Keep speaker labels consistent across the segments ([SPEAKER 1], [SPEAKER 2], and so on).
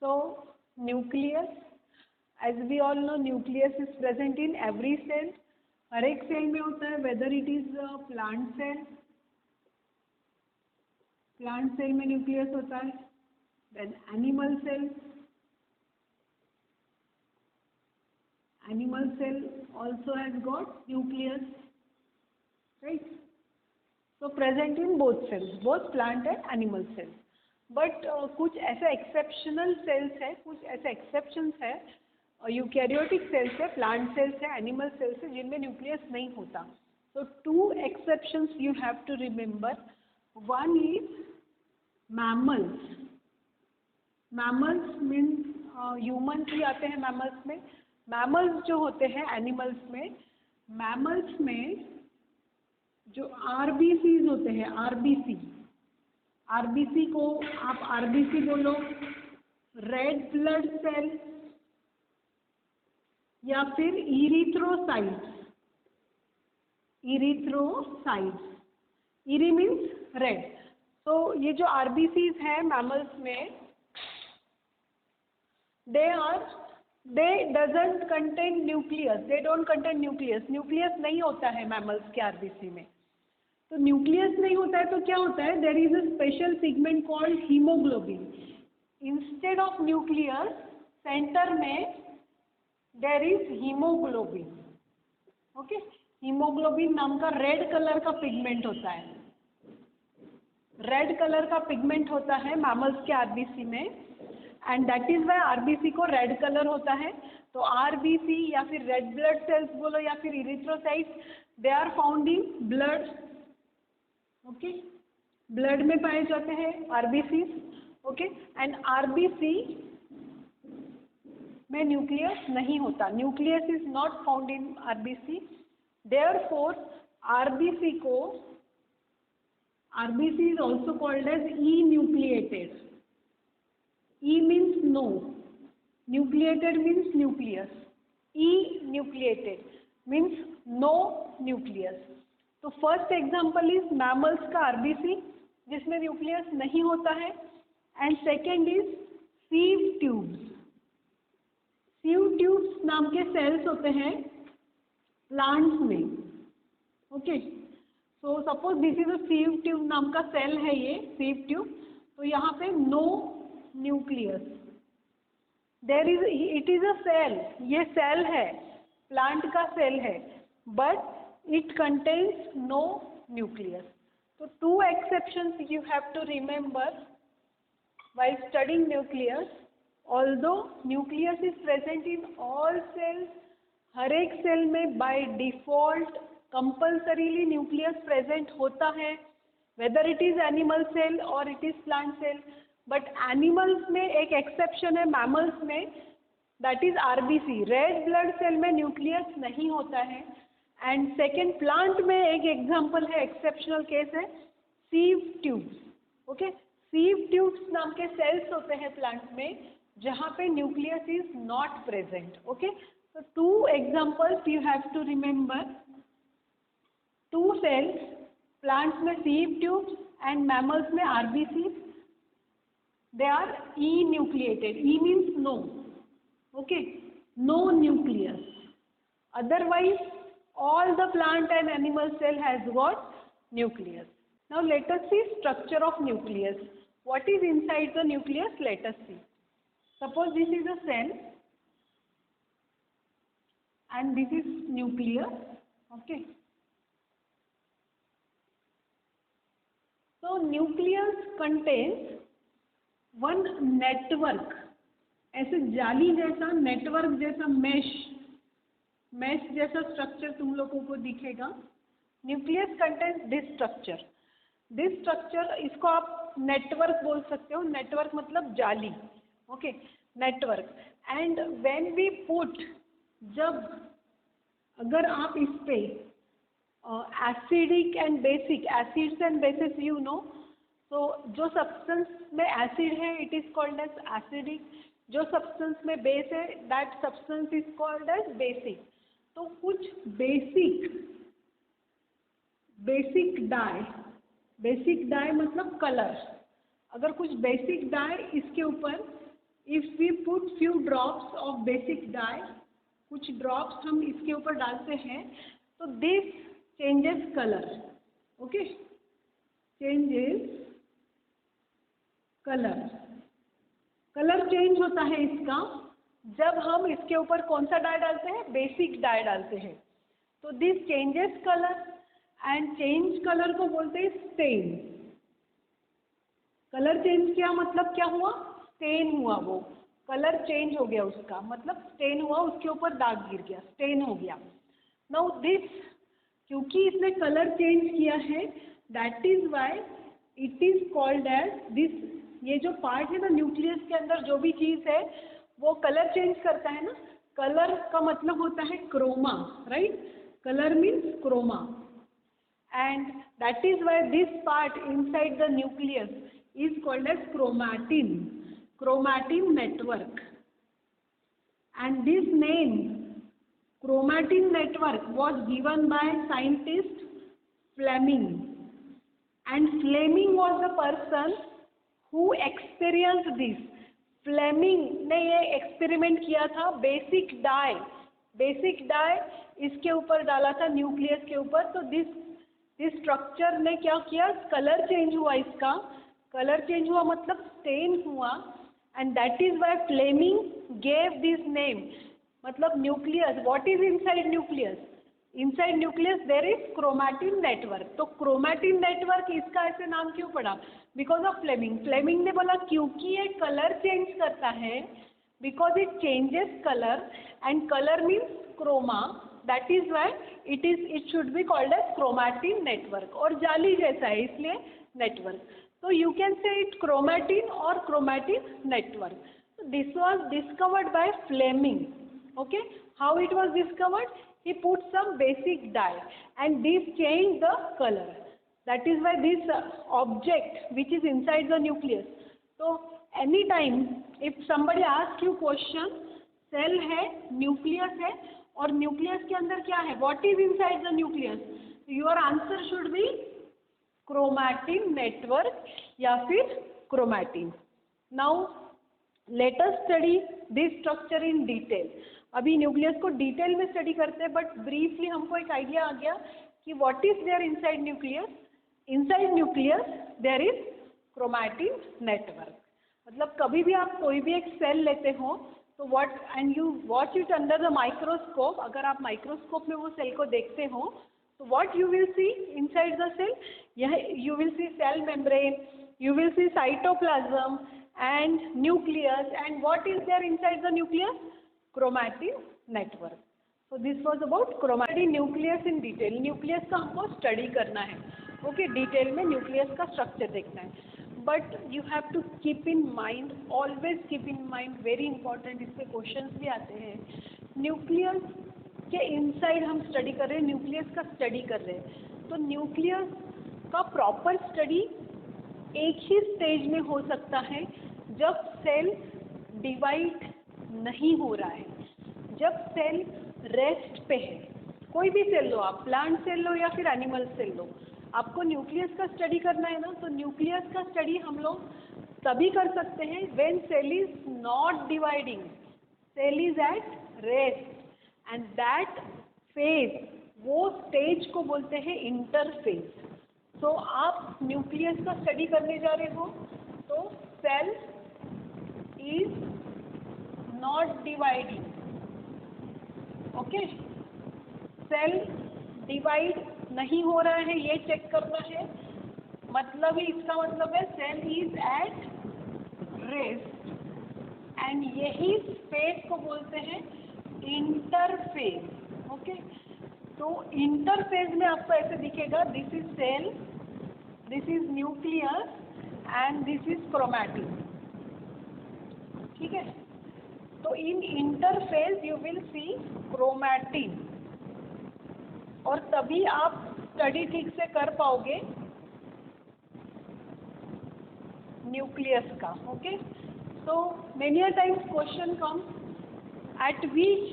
[SPEAKER 1] So nucleus, as we all know, nucleus is present in every cell. हर एक cell में होता है, whether it is plant cell, plant cell में nucleus होता है, then animal cell also has got nucleus, right? So present in both cells, both plant and animal cells. But कुछ ऐसा exceptional sales है, कुछ ऐसे एक्सेप्शंस है, यूकैरियोटिक सेल्स है, प्लांट सेल्स है, एनिमल सेल्स है, जिनमें न्यूक्लियस नहीं होता. So two exceptions you have to remember. One is mammals. Mammals means humans ही आते हैं mammals में. Mammals जो होते हैं animals में, mammals में जो RBCs होते हैं, RBC को आप RBC बोलो, रेड ब्लड सेल या फिर इरिथ्रोसाइट्स. Eri means red. तो ये जो RBCs हैं मैमल्स में, दे doesn't contain nucleus, they don't contain nucleus नहीं होता है मैमल्स के RBC में. तो न्यूक्लियस नहीं होता है तो क्या होता है, there is a special pigment called haemoglobin. Instead of nucleus centre में there is haemoglobin. Okay, haemoglobin नाम का रेड कलर का पिगमेंट होता है. रेड कलर का पिगमेंट होता है मैमल्स के RBC में, and that is why RBC को रेड कलर होता है. तो RBC या फिर रेड ब्लड सेल्स बोलो या फिर erythrocytes, they are found in blood. Okay, blood में पाए जाते हैं RBCs. ओके, एंड RBC में न्यूक्लियस नहीं होता. Nucleus is not found in RBC. Therefore RBC is also called as enucleated. E means no, nucleated means nucleus. Enucleated means no nucleus. तो first example is mammals का RBC जिसमें nucleus नहीं होता है, and second is sieve tubes. Sieve tubes नाम के sales होते हैं प्लांट्स में. Okay, so suppose this is a sieve tube नाम का सेल है ये सीव ट्यूब. तो यहाँ पे no nucleus, there is, it is a cell, ये सेल है, प्लांट का सेल है, but it contains no nucleus. So two exceptions you have to remember while studying nucleus. Although nucleus is present in all cells, हर एक cell में by default compulsorily nucleus present होता है, whether it is animal cell or it is plant cell. But animals में एक exception है mammals में, that is RBC, red blood cell में nucleus नहीं होता है. एंड सेकेंड, प्लांट में एक एग्जाम्पल है, एक्सेप्शनल केस है, sieve tubes. Okay, sieve tubes नाम के सेल्स होते हैं प्लांट में जहाँ पे nucleus is not present. Okay, so two examples you have to remember. Two cells, plants में sieve tubes and mammals में RBCs. They are enucleated. E means no. Okay, no nucleus. Otherwise, all the plant and animal cell has got nucleus. Now let us see structure of nucleus. What is inside the nucleus? Let us see. Suppose this is a cell and this is nucleus. Okay. So nucleus contains one network. ऐसे जाली जैसा, network जैसा, mesh जैसा structure तुम लोगों को दिखेगा. Nucleus contains this structure. This structure, इसको आप नेटवर्क बोल सकते हो. नेटवर्क मतलब जाली. Okay, network. And when we put, जब अगर आप इस पे acidic and basic, acids and bases you know, तो जो सब्सटेंस में एसिड है it is called as acidic, जो सब्सटेंस में बेस है that substance is called as basic. तो कुछ बेसिक डाई मतलब कलर. अगर कुछ बेसिक डाई इसके ऊपर if few drops of basic dye, कुछ ड्रॉप्स हम इसके ऊपर डालते हैं तो this changes colour. Okay, changes colour. Colour change होता है इसका जब हम इसके ऊपर कौन सा डाई डालते हैं, बेसिक डाई डालते हैं. तो this changes colour and change colour को बोलते हैं स्टेन. कलर चेंज किया मतलब क्या हुआ, स्टेन हुआ, वो कलर चेंज हो गया उसका मतलब स्टेन हुआ, उसके ऊपर दाग गिर गया, स्टेन हो गया. नाउ दिस, क्योंकि इसने कलर चेंज किया है, that is why it is called as this. ये जो पार्ट है ना न्यूक्लियस के अंदर जो भी चीज़ है वो कलर चेंज करता है ना. कलर का मतलब होता है chroma, right. Colour means chroma. And that is why this part inside the nucleus is called as chromatin, chromatin network. And this name chromatin network was given by scientist Fleming, and Fleming was the person who experienced this. Fleming ने ये experiment किया था. Basic dye इसके ऊपर डाला था nucleus के ऊपर. तो दिस स्ट्रक्चर ने क्या किया, कलर चेंज हुआ इसका. कलर चेंज हुआ मतलब स्टेन हुआ. And that is why Fleming gave this name. मतलब nucleus, what is inside nucleus, inside nucleus there is chromatin network. तो क्रोमैटिन नेटवर्क इसका ऐसे नाम क्यों पड़ा, बिकॉज ऑफ फ्लेमिंग. फ्लेमिंग ने बोला क्योंकि ये कलर चेंज करता है, because it changes colour and colour means chroma, that is why it should be called as chromatin network. और जाली जैसा है इसलिए network. So you can say it chromatin or chromatin network. So this was discovered by Fleming. Okay, how it was discovered? He put some basic dye and this changed the color. That is why this object which is inside the nucleus. So anytime if somebody asks you question, cell है, nucleus है, और nucleus के अंदर क्या है, what is inside the nucleus? Your answer should be chromatin network या फिर chromatin. Now let us study this structure in detail. अभी न्यूक्लियस को डिटेल में स्टडी करते हैं, बट ब्रीफली हमको एक आइडिया आ गया कि what is there inside nucleus. Inside nucleus there is chromatin network. मतलब कभी भी आप कोई भी एक सेल लेते हो तो what and you watch it under the microscope. अगर आप माइक्रोस्कोप में वो सेल को देखते हो, so what you will see inside the cell, you will see cell membrane, you will see cytoplasm and nucleus. And what is there inside the nucleus? Chromatin network. So this was about chromatin nucleus in detail. nucleus का हमको study करना है. Okay, detail में nucleus का structure देखना है. But you have to keep in mind, always keep in mind, very important, इससे questions भी आते हैं. nucleus के इनसाइड हम स्टडी कर रहे हैं, न्यूक्लियस का स्टडी कर रहे हैं. तो न्यूक्लियस का प्रॉपर स्टडी एक ही स्टेज में हो सकता है जब सेल डिवाइड नहीं हो रहा है, जब सेल रेस्ट पे है. कोई भी सेल लो आप, प्लांट सेल लो या फिर एनिमल सेल लो, आपको न्यूक्लियस का स्टडी करना है ना. तो न्यूक्लियस का स्टडी हम लोग तभी कर सकते हैं when cell is not dividing, cell is at rest. And that phase, वो स्टेज को बोलते हैं इंटरफेज. सो आप न्यूक्लियस का स्टडी करने जा रहे हो तो cell is not dividing. Okay, cell divide नहीं हो रहा है ये चेक करना है. मतलब ही इसका मतलब है cell is at rest. And यही स्पेस को बोलते हैं इंटरफेज. ओके, तो इंटरफेज में आपको ऐसे दिखेगा, this is cell, this is nucleus and this is chromatin. ठीक है, तो in interphase you will see chromatin. और तभी आप स्टडी ठीक से कर पाओगे न्यूक्लियस का. Okay, so many a times question comes at which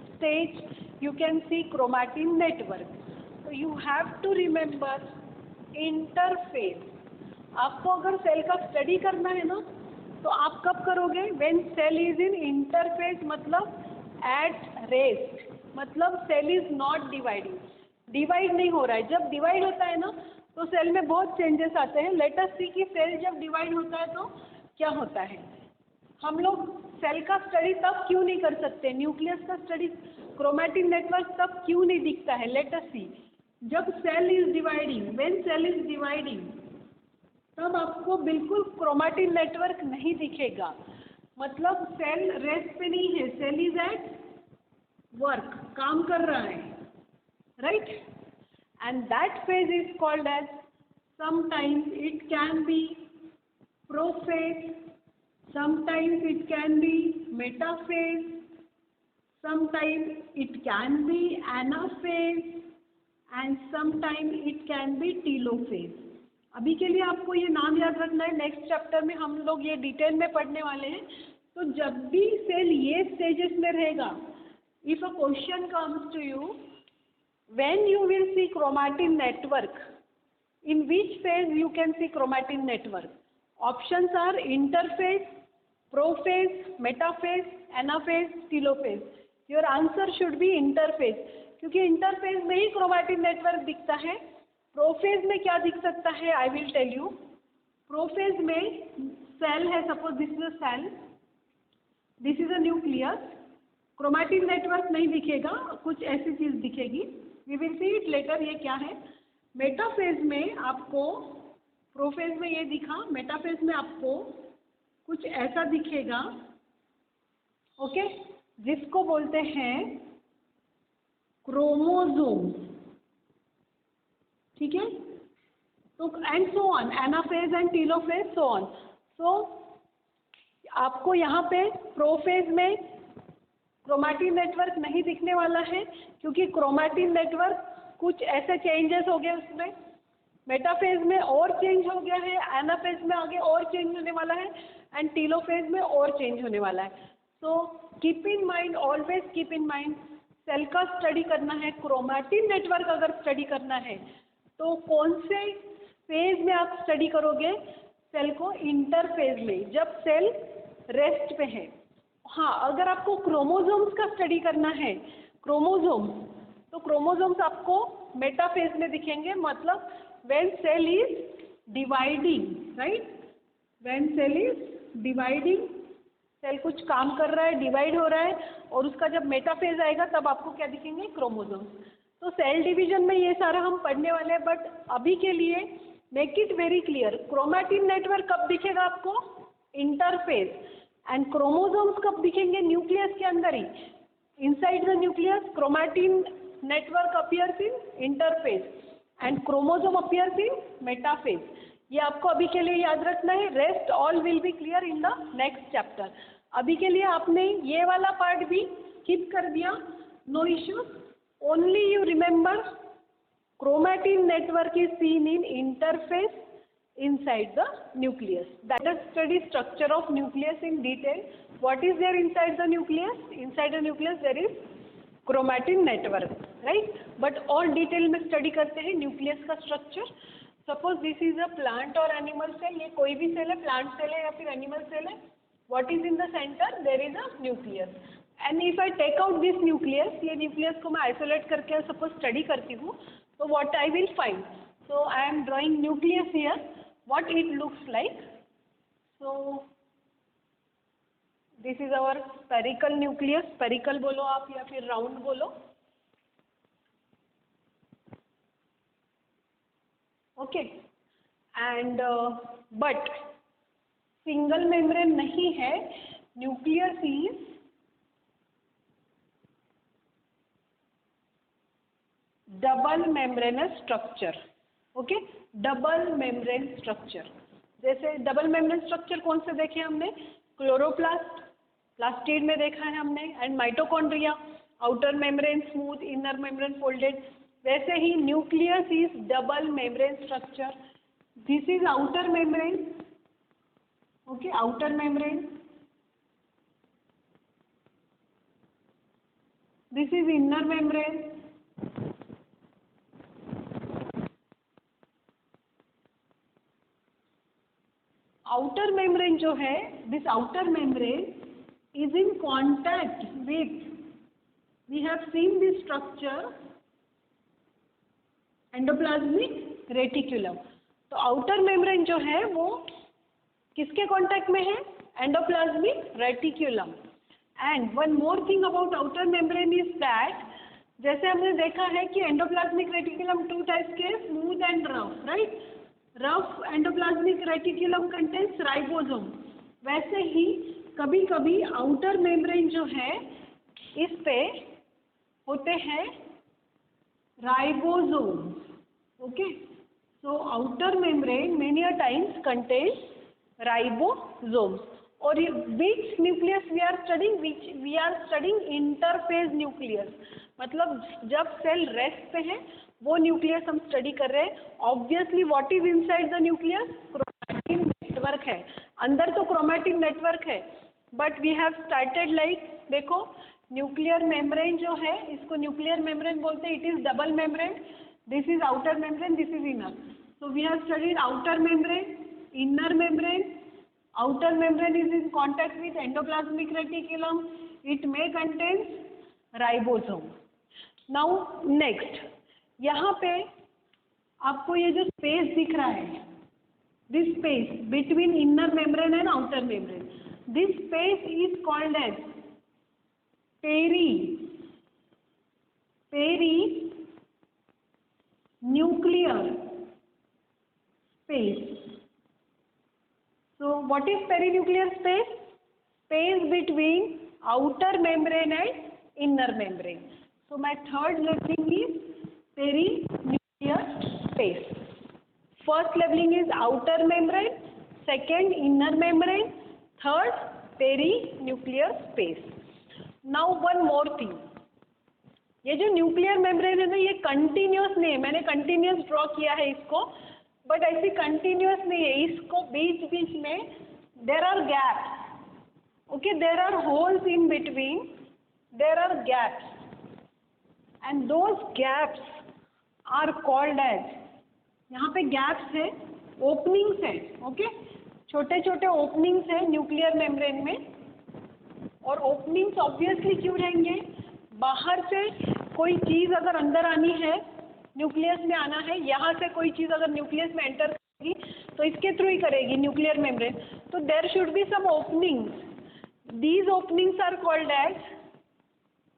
[SPEAKER 1] stage you can see chromatin network. So you have to remember interphase. आपको अगर सेल का स्टडी करना है ना तो आप कब करोगे? When cell is in interphase, मतलब एट रेस्ट, मतलब cell is not dividing, divide नहीं हो रहा है। जब डिवाइड होता है ना तो सेल में बहुत चेंजेस आते हैं। लेट अस सी कि सेल जब डिवाइड होता है तो क्या होता है। हम लोग सेल का स्टडी तब क्यों नहीं कर सकते, न्यूक्लियस का स्टडी, क्रोमैटिन नेटवर्क तब क्यों नहीं दिखता है? लेट अस सी, जब cell is dividing, when cell is dividing, तब आपको बिल्कुल क्रोमैटिन नेटवर्क नहीं दिखेगा, मतलब सेल रेस्ट पे नहीं है, सेल इज एट वर्क, काम कर रहा है, right? And that phase is called as, sometimes it can be prophase, sometimes it can be metaphase, sometimes it can be anaphase, and sometimes it can be telophase. अभी के लिए आपको ये नाम याद रखना है, नेक्स्ट चैप्टर में हम लोग ये डिटेल में पढ़ने वाले हैं। तो जब भी सेल ये स्टेजेस में रहेगा, if a question comes to you, when you will see chromatin network, in which phase you can see chromatin network? Options are interphase, prophase, metaphase, anaphase, telophase. Your answer should be interphase, क्योंकि interphase में ही chromatin network दिखता है। Prophase में क्या दिख सकता है? I will tell you. Prophase में सेल है, suppose this is a cell, this is a nucleus, chromatin network नहीं दिखेगा, कुछ ऐसी चीज दिखेगी, we will see it later ये क्या है। मेटाफेज में आपको, प्रोफेज में ये दिखा, मेटाफेज में आपको कुछ ऐसा दिखेगा, ओके, जिसको बोलते हैं क्रोमोसोम्स, ठीक है? तो and so on, anaphase and telophase, so on. So आपको यहाँ पे प्रोफेज में क्रोमैटिन नेटवर्क नहीं दिखने वाला है, क्योंकि क्रोमैटिन नेटवर्क कुछ ऐसे चेंजेस हो गए उसमें। मेटाफेज में और चेंज हो गया है, एनाफेज में आगे और चेंज होने वाला है, एंड टीलोफेज में और चेंज होने वाला है। So keep in mind, always keep in mind, cell का स्टडी करना है, क्रोमैटिन नेटवर्क अगर स्टडी करना है तो कौन से फेज में आप स्टडी करोगे? सेल को इंटरफेज में, जब सेल रेस्ट पे है। हाँ, अगर आपको क्रोमोसोम्स का स्टडी करना है, क्रोमोसोम्स, तो क्रोमोसोम्स आपको मेटाफेज में दिखेंगे, मतलब when cell is dividing, right? when cell is dividing, cell कुछ काम कर रहा है, डिवाइड हो रहा है, और उसका जब मेटाफेज आएगा तब आपको क्या दिखेंगे? क्रोमोसोम्स। तो सेल डिवीजन में ये सारा हम पढ़ने वाले हैं, बट अभी के लिए make it very clear, chromatin network कब दिखेगा आपको? इंटरफेज। एंड क्रोमोसोम्स कब दिखेंगे? न्यूक्लियस के अंदर ही, inside the nucleus chromatin network appears in interphase and chromosome appears in metaphase. ये आपको अभी के लिए याद रखना है। Rest all will be clear in the next chapter. अभी के लिए आपने ये वाला पार्ट भी स्किप कर दिया, no issues. Only you remember chromatin network is seen in interphase inside the nucleus. Let us study structure of nucleus in detail. What is there inside the nucleus? Inside the nucleus there is chromatin network, right? But और detail में study करते हैं nucleus का structure. Suppose this is a plant और animal cell, ये कोई भी cell है, प्लांट सेल है या फिर एनिमल सेल है। What is in the centre? There is a nucleus, and if I take out this nucleus, ये न्यूक्लियस को मैं आइसोलेट करके सपोज स्टडी करती हूँ, तो what I will find? So I am drawing nucleus here, what it looks like. So this is our spherical nucleus, spherical बोलो आप या फिर round बोलो, okay? and but single membrane नहीं है, nucleus is double membranous structure, okay? Double membrane structure. जैसे double membrane structure कौन से देखे हमने? क्लोरोप्लास्ट, प्लास्टिड में देखा है हमने, and mitochondria, outer membrane smooth, inner membrane folded. वैसे ही nucleus is double membrane structure. This is outer membrane, okay, outer membrane, this is inner membrane, outer membrane जो है, this outer membrane is in contact with, we have seen this structure, endoplasmic reticulum. तो outer membrane जो है वो किसके contact में है? Endoplasmic reticulum. And one more thing about outer membrane is that, जैसे हमने देखा है कि एंडोप्लाज्मिक रेटिकुलम टू टाइप्स के, smooth and rough, right? Rough endoplasmic reticulum contains ribosome. वैसे ही कभी कभी आउटर मेम्ब्रेन जो है इस पे होते हैं ribosome. Okay, so outer membrane many a times contains ribosomes. और which nucleus we are studying? We are studying interphase nucleus. मतलब जब सेल रेस्ट पे है वो न्यूक्लियस हम स्टडी कर रहे हैं। Obviously what is inside the nucleus? Chromatin network है। अंदर तो क्रोमैटिन नेटवर्क है, but we have started like, देखो न्यूक्लियर मेम्ब्रेन जो है इसको न्यूक्लियर मेम्ब्रेन बोलते हैं। It is double membrane, this is outer membrane, this is inner. So we have studied outer membrane, inner membrane. Outer membrane is in contact with endoplasmic reticulum. It may contain ribosome. Now next, यहाँ पे आपको ये जो space दिख रहा है, this space between inner membrane and outer membrane, this space is called as perinuclear space. So what is perinuclear space? Space between outer membrane and inner membrane. So my third labeling is perinuclear space. First labeling is outer membrane, second inner membrane, third perinuclear space. Now one more thing, ये जो nuclear membrane है ना, ये continuous नहीं है। मैंने continuous draw किया है इसको, बट ऐसी कंटिन्यूस नहीं है। इसको बीच बीच में there are gaps. Okay, there are holes in between, there are gaps, and those gaps are called as, यहाँ पे गैप्स है, ओपनिंग्स है। ओके, छोटे छोटे ओपनिंग्स है न्यूक्लियर मेम्ब्रेन में। और ओपनिंग्स ऑब्वियसली क्यों रहेंगे? बाहर से कोई चीज़ अगर अंदर आनी है, न्यूक्लियस में आना है, यहाँ से कोई चीज़ अगर न्यूक्लियस में एंटर करेगी तो इसके थ्रू ही करेगी न्यूक्लियर मेम्ब्रेन। तो there should be some openings. These openings are called as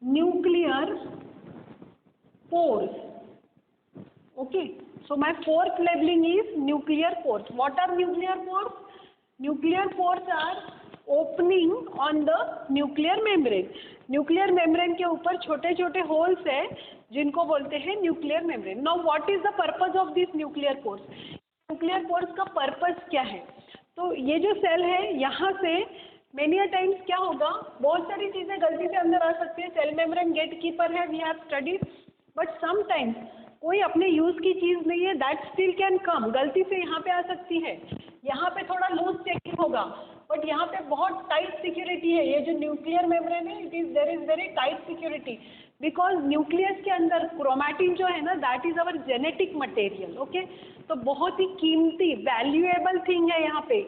[SPEAKER 1] nuclear pores. Okay, so my fourth labeling is nuclear pores. What are nuclear pores? Nuclear pores are opening on the nuclear membrane. Nuclear membrane के ऊपर छोटे छोटे holes है जिनको बोलते हैं nuclear membrane. Now what is the purpose of this nuclear pores? Nuclear pores का purpose क्या है? तो ये जो सेल है, यहाँ से मेनी अ टाइम्स क्या होगा, बहुत सारी चीज़ें गलती से अंदर आ सकती है। सेल मेम्ब्रेन गेट कीपर है, we have studied, but sometimes कोई अपने यूज़ की चीज़ नहीं है, दैट स्टिल कैन कम, गलती से यहाँ पे आ सकती है। यहाँ पे थोड़ा लूज चेकिंग होगा, बट यहाँ पे बहुत टाइट सिक्योरिटी है। ये जो न्यूक्लियर मेम्ब्रेन है, there is very tight security, because nucleus के अंदर क्रोमैटिन जो है ना, that is our genetic material. Okay, तो बहुत ही कीमती वैल्यूएबल थिंग है यहाँ पे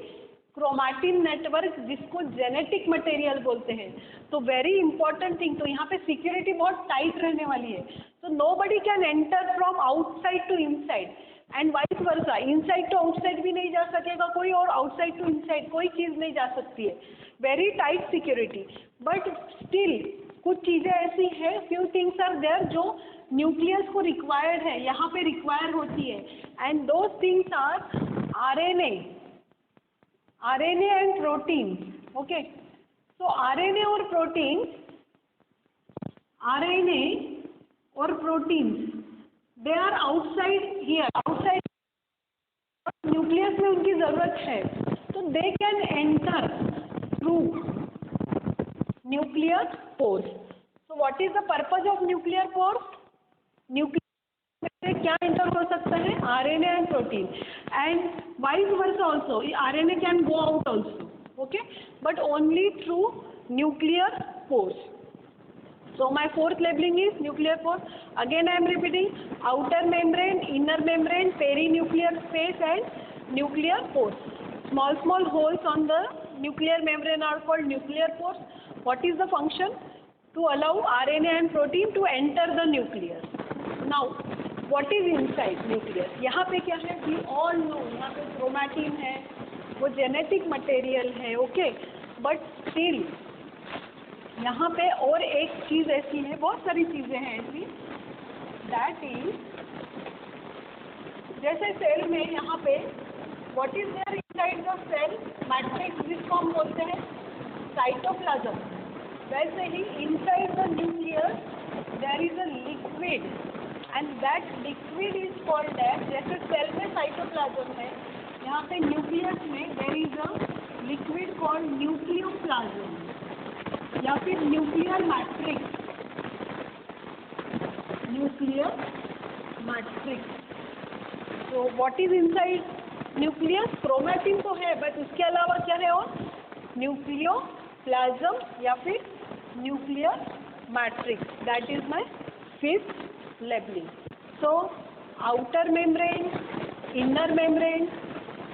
[SPEAKER 1] क्रोमैटिन नेटवर्क, जिसको जेनेटिक मटेरियल बोलते हैं। तो वेरी इंपॉर्टेंट थिंग। तो यहाँ पे सिक्योरिटी बहुत टाइट रहने वाली है। तो nobody can enter from outside to inside and vice versa. Inside to outside भी नहीं जा सकेगा कोई, और आउटसाइड टू इनसाइड कोई चीज़ नहीं जा सकती है। Very tight security, but still कुछ चीज़ें ऐसी है, फ्यू थिंग्स आर देयर जो न्यूक्लियस को रिक्वायर्ड है, यहाँ पे रिक्वायर होती है। And those things are RNA and protein. Okay, so RNA और protein they are outside here, outside nucleus में उनकी ज़रूरत है, तो they can enter through nuclear pores. So what is the purpose of nuclear pores? Nuclear में क्या enter हो सकता है? RNA and protein, and vice versa also, RNA can go out also. Okay, but only through nuclear pores. So my fourth labeling is nuclear pore. Again I am repeating: outer membrane, inner membrane, perinuclear space and nuclear pores. Small holes on the nuclear membrane are called nuclear pores. What is the function? To allow RNA and protein to enter the nucleus. Now, what is inside nucleus? यहाँ पे क्या है? We all know यहाँ पे chromatin है, वो genetic material है, okay? But still यहाँ पे और एक चीज़ ऐसी है, बहुत सारी चीज़ें हैं ऐसी, that is जैसे सेल में यहाँ पे what is there inside the cell matrix जिसको हम बोलते हैं साइटोप्लाज्म, वैसे ही inside the nucleus there is a liquid and that liquid is called as, जैसे सेल में साइटोप्लाज्म है, यहाँ पे न्यूक्लियस में there is a liquid called nucleoplasm या फिर न्यूक्लियर मैट्रिक्स, न्यूक्लियर मैट्रिक्स. तो what is inside nucleus? Chromatin तो है, बट उसके अलावा क्या है और? न्यूक्लियोप्लाज्म या फिर nuclear matrix. That is my fifth labelling. So outer membrane, inner membrane,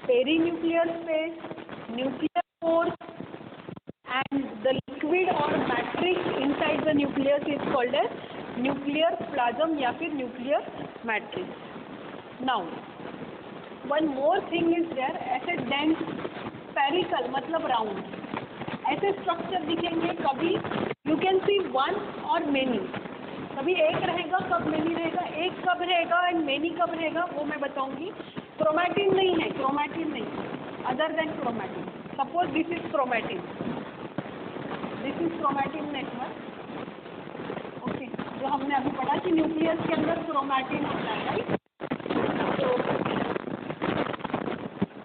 [SPEAKER 1] perinuclear space, nuclear pores and the liquid or matrix inside the nucleus is called as nuclear plasm या फिर nuclear matrix. Now, one more thing is there, ऐसे dense spherical मतलब round, ऐसे structure दिखेंगे कभी, you can see one or many, कभी एक रहेगा, कब many रहेगा, एक कब रहेगा and many कब रहेगा वो मैं बताऊंगी. Chromatin नहीं है, chromatin नहीं, other than chromatin. Suppose this is chromatin. This is chromatin network, okay, जो हमने अभी पढ़ा कि न्यूक्लियस के अंदर क्रोमैटिन होता है, राइट. तो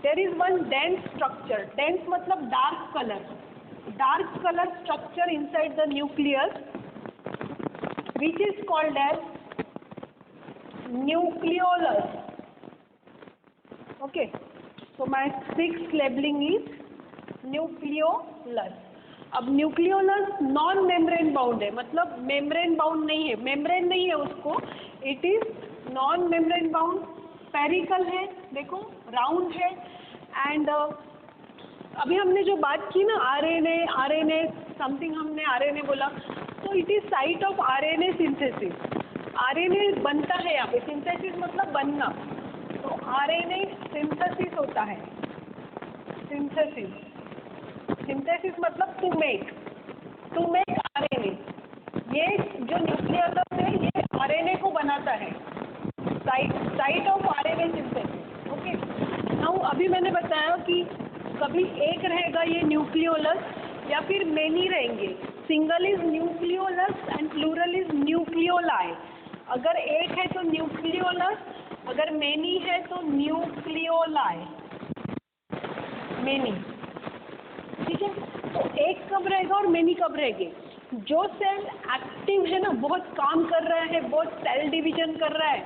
[SPEAKER 1] there is one dense structure, dense मतलब dark colour structure inside the nucleus which is called as nucleolus. Okay, so my sixth labelling is nucleolus. अब न्यूक्लियोलस नॉन मेम्ब्रेन बाउंड है, मतलब membrane bound नहीं है, membrane नहीं है उसको, it is non membrane bound, spherical है, देखो राउंड है. एंड अभी हमने जो बात की ना आरएनए समथिंग, हमने आरएनए बोला, तो it is site of RNA synthesis. RNA बनता है यहाँ पे, सिंथेसिस मतलब बनना, तो आरएनए सिंथेसिस होता है. सिंथेसिस मतलब टू मेक आरएनए. ये जो न्यूक्लियोलस है ये आरएनए को बनाता है, site of RNA synthesis. Okay, now अभी मैंने बताया कि कभी एक रहेगा ये न्यूक्लियोलस या फिर मेनी रहेंगे. Single is nucleolus and plural is nucleoli. अगर एक है तो न्यूक्लियोलस, अगर मेनी है तो न्यूक्लियोलाई, मेनी. ठीक है, तो एक कब रहेगा और मेनी कब रहेंगे? जो सेल एक्टिव है ना, बहुत काम कर रहा है, बहुत सेल डिवीजन कर रहा है,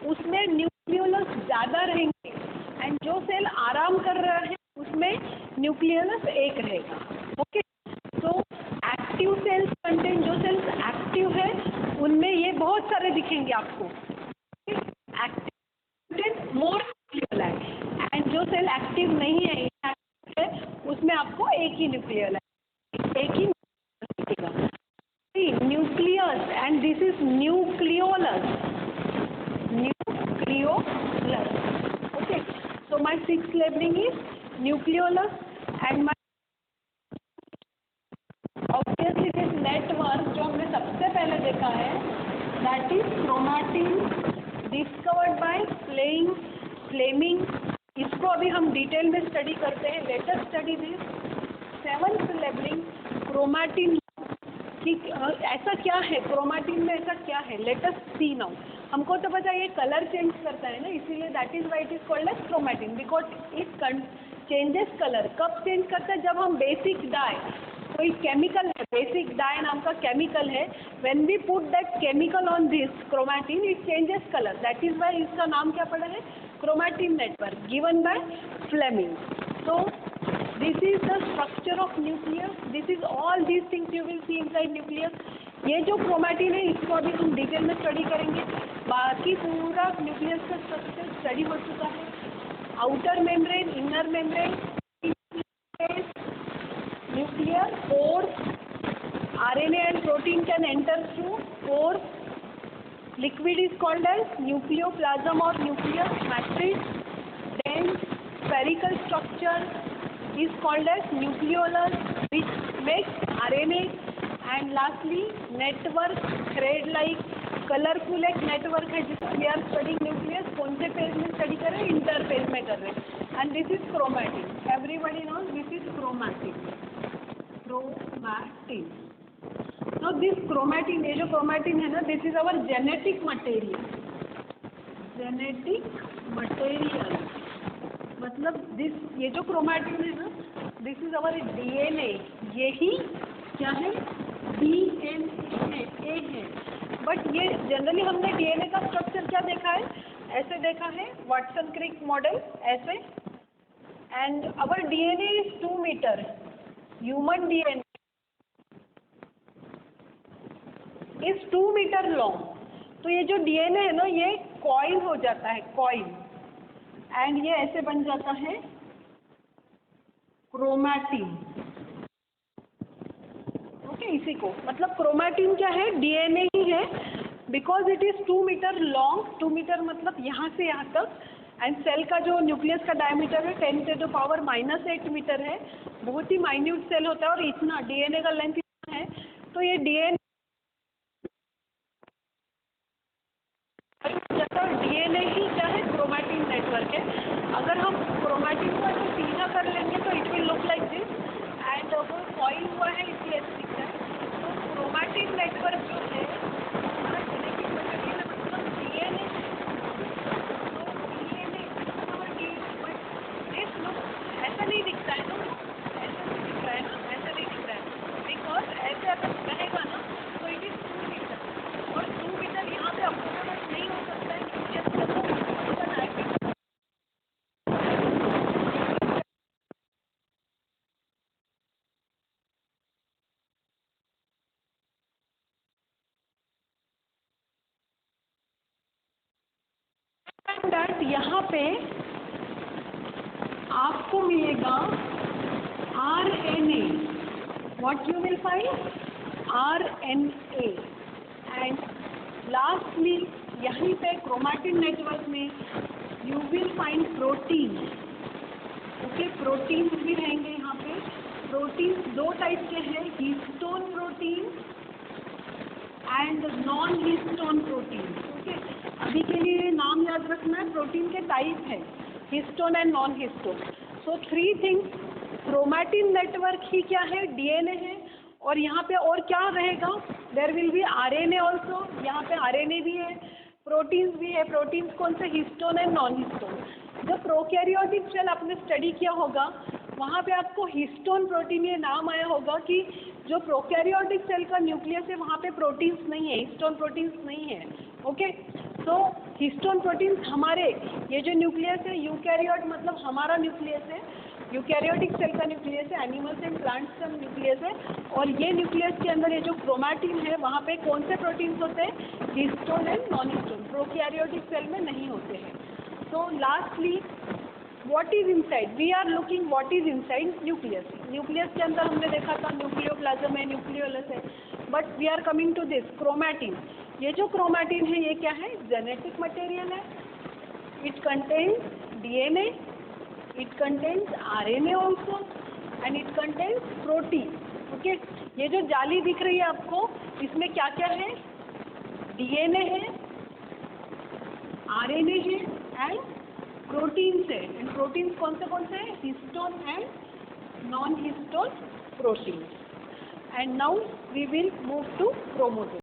[SPEAKER 1] उसमें न्यूक्लियोलस ज़्यादा रहेंगे. एंड जो सेल आराम कर रहा है उसमें न्यूक्लियोलस एक रहेगा. ओके, तो एक्टिव सेल्स कंटेंट, जो सेल्स एक्टिव है उनमें ये बहुत सारे दिखेंगे आपको. Active content more nucleoli, and जो सेल एक्टिव नहीं है उसमें आपको एक ही न्यूक्लियोलस दिखेगा. Nucleus and this is nucleolus. Okay, so my sixth labelling is nucleolus and my obviously this network जो हमने सबसे पहले देखा है, that is chromatin, discovered by Fleming. इसको अभी हम डिटेल में स्टडी करते हैं. Let us study this. Seventh labelling chromatin. ठीक, ऐसा क्या है क्रोमैटिन में, ऐसा क्या है? लेट अस सी नाउ. हमको तो पता है ये कलर चेंज करता है ना, इसीलिए that is why it is called as chromatin, because it changes colour. कब चेंज करता है? जब हम बेसिक डाई, कोई केमिकल है, बेसिक डाई नाम का केमिकल है, when we put that chemical on this chromatin it changes colour. That is why इसका नाम क्या पड़ा है? chromatin network, given by Fleming. So this is the structure of nucleus. This is all these things you will see inside nucleus. ये जो chromatin है इसको अभी हम डिटेल में स्टडी करेंगे. बाकी पूरा न्यूक्लियस का स्ट्रक्चर स्टडी हो चुका है. Outer membrane, inner membrane, here pores, RNA and protein can enter through pores. Liquid is called as nucleoplasm or nucleus matrix. Then spherical structure is called as nucleolus, which makes RNA. And lastly network, thread like colourful एक network है जिसको we are studying nucleus. कौन से phase में study कर रहे हैं? Interphase में कर रहे हैं. And this is chromatin. Everybody knows this is chromatin. Chromatin. Now this chromatin, ये जो क्रोमैटिन है ना, this is our genetic material. Genetic material मतलब दिस, ये जो क्रोमैटिन है ना, दिस इज अवर डीएनए. यही क्या है? डीएनए है. बट ये जनरली हमने डीएनए का स्ट्रक्चर क्या देखा है? ऐसे देखा है, वाटसन क्रिक मॉडल ऐसे. And our DNA is 2 metre. Human DNA is 2 metre long. तो ये जो डीएनए है ना, ये कॉइल हो जाता है, कॉइल. एंड ये ऐसे बन जाता है क्रोमैटिन. ओके, इसी को मतलब क्रोमैटिन क्या है? डीएनए ही है. Because it is 2 metre long. 2 metre मतलब यहाँ से यहाँ तक. एंड सेल का जो न्यूक्लियस का डायमीटर है 10⁻⁻8 मीटर है. बहुत ही माइन्यूट सेल होता है. और इतना डीएनए का लेंथ इतना है. तो ये डीएनए ही क्या है? क्रोमैटिन नेटवर्क है. अगर हम क्रोमैटिन को ऐसे सीधा कर लेंगे तो it will look like this. And वो कॉइल हुआ है इसलिए ऐसे दिखता है. तो क्रोमैटिन नेटवर्क जो है हमारा जेनेटिक मटेरियल है, मतलब डीएनए. तो डीएनए बट दिस लुक ऐसा नहीं दिखता है ना, ऐसा नहीं दिख रहा है ना, ऐसा नहीं दिख रहा है. बिकॉज ऐसे अगर रहेगा ना तो इट इज 2 मीटर. और 2 मीटर यहाँ पे अप्रोक्सीमेट नहीं हो सकता है. दैट यहाँ पे आपको मिलेगा RNA. What you will find? RNA. And lastly यहीं पे क्रोमैटिन नेटवर्क में you will find protein. Okay, protein भी रहेंगे यहाँ पे. प्रोटीन 2 टाइप के हैं, histone protein and non histone protein. Okay, अभी के लिए नाम याद रखना है. प्रोटीन के टाइप है histone and non histone. So 3 things. Chromatin network ही क्या है? डीएनए है. और यहाँ पे और क्या रहेगा? There will be RNA also. यहाँ पे आरएनए भी है, प्रोटीन्स भी है. प्रोटीन्स कौन से? Histone and non histone. जब प्रोकैरियोटिक सेल आपने स्टडी किया होगा वहाँ पे आपको हिस्टोन प्रोटीन ये नाम आया होगा कि जो प्रोकैरियोटिक सेल का न्यूक्लियस है वहाँ पे प्रोटीन्स नहीं है, हिस्टोन प्रोटीन्स नहीं है. ओके, तो हिस्टोन प्रोटीन्स हमारे ये जो न्यूक्लियस है, यूकैरियोट मतलब हमारा न्यूक्लियस है, यूकैरियोटिक सेल का न्यूक्लियस है, एनिमल्स एंड प्लांट्स का न्यूक्लियस है. और ये न्यूक्लियस के अंदर ये जो क्रोमैटिन है वहाँ पे कौन से प्रोटीन्स होते हैं? Histone and non histone. Prokaryotic cell में नहीं होते हैं. So lastly what is inside? We are looking what is inside nucleus. Nucleus के अंदर हमने देखा था न्यूक्लियोप्लाज्म है, न्यूक्लियोलस है. But we are coming to this chromatin. ये जो क्रोमैटिन है ये क्या है? जेनेटिक मटेरियल है. It contains DNA, it contains RNA also and it contains protein. Okay, ये जो जाली दिख रही है आपको इसमें क्या क्या है? डीएनए है, आरएनए है एंड प्रोटीन्स है. एंड प्रोटीन्स कौन से हैं? Histone and non histone proteins. And now we will move to chromosome.